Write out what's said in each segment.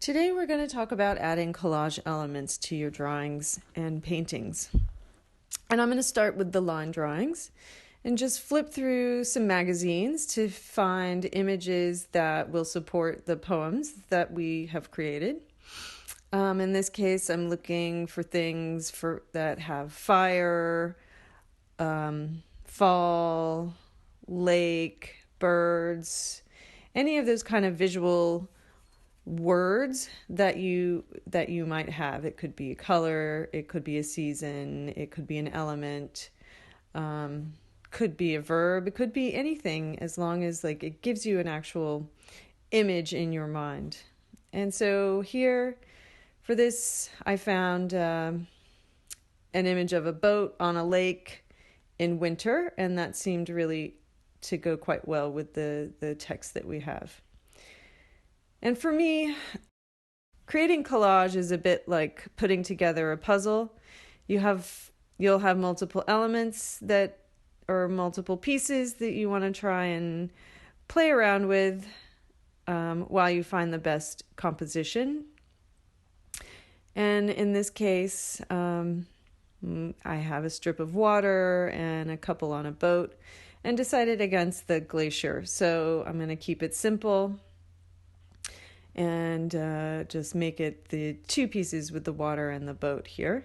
Today we're going to talk about adding collage elements to your drawings and paintings. And I'm going to start with the line drawings and just flip through some magazines to find images that will support the poems that we have created. In this case, I'm looking for things that have fire, fall, lake, birds, any of those kind of visual words that you might have. It could be a color, it could be a season, it could be an element, could be a verb, it could be anything, as long as it gives you an actual image in your mind. And so here for this I found an image of a boat on a lake in winter, and that seemed really to go quite well with the text that we have. And for me, creating collage is a bit like putting together a puzzle. You'll have multiple elements or multiple pieces that you want to try and play around with while you find the best composition. And in this case, I have a strip of water and a couple on a boat, and decided against the glacier. So I'm going to keep it simple and just make it the two pieces with the water and the boat here.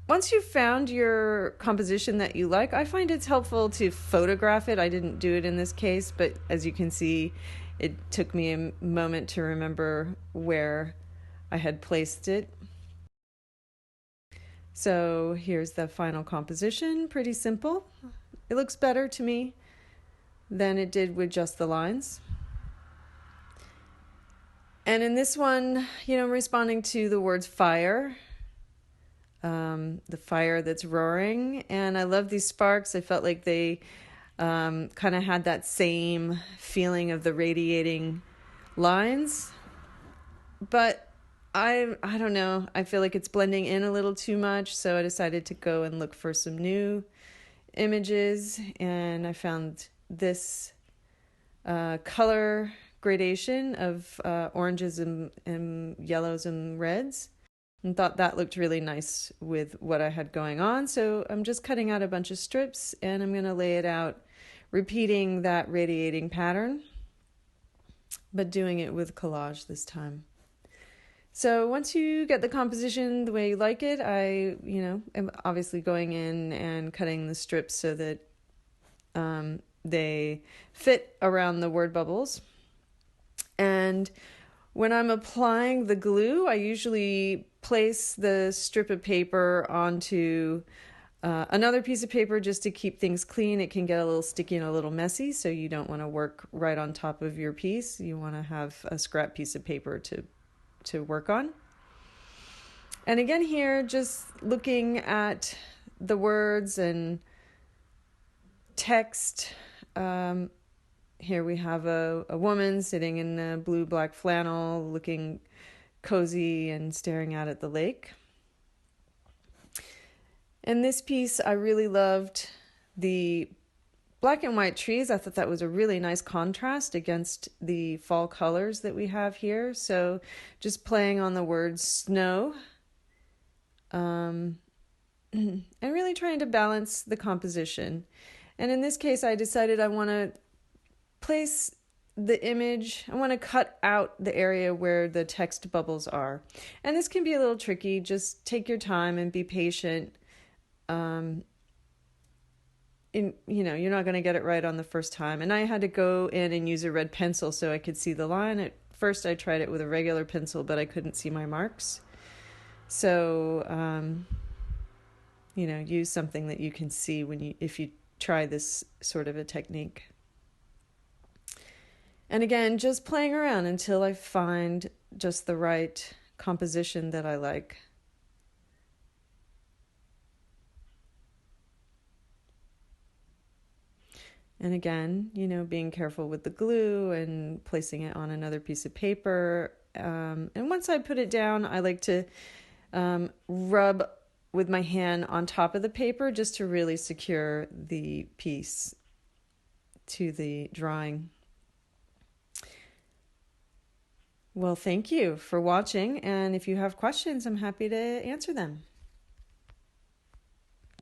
Once you've found your composition that you like, I find it's helpful to photograph it. I didn't do it in this case, but as you can see, it took me a moment to remember where I had placed it. So here's the final composition, pretty simple. It looks better to me than it did with just the lines. And in this one, I'm responding to the words fire, the fire that's roaring. And I love these sparks. I felt like they kind of had that same feeling of the radiating lines. But I don't know. I feel like it's blending in a little too much. So I decided to go and look for some new images. And I found this color gradation of oranges and yellows and reds, and thought that looked really nice with what I had going on. So I'm just cutting out a bunch of strips, and I'm going to lay it out, repeating that radiating pattern, but doing it with collage this time. So once you get the composition the way you like it, I am obviously going in and cutting the strips so that they fit around the word bubbles. And when I'm applying the glue, I usually place the strip of paper onto another piece of paper just to keep things clean. It can get a little sticky and a little messy, so you don't want to work right on top of your piece. You want to have a scrap piece of paper to work on. And again here, just looking at the words and text. Here we have a woman sitting in a blue-black flannel, looking cozy and staring out at the lake. In this piece, I really loved the black and white trees. I thought that was a really nice contrast against the fall colors that we have here. So just playing on the word snow, and really trying to balance the composition. And in this case, I decided I want to place the image, I want to cut out the area where the text bubbles are. And this can be a little tricky. Just take your time and be patient. You're not going to get it right on the first time. And I had to go in and use a red pencil so I could see the line. At first I tried it with a regular pencil, but I couldn't see my marks. So, use something that you can see if you try this sort of a technique. And again, just playing around until I find just the right composition that I like. And again, being careful with the glue and placing it on another piece of paper. And once I put it down, I like to rub with my hand on top of the paper just to really secure the piece to the drawing. Well, thank you for watching. And if you have questions, I'm happy to answer them.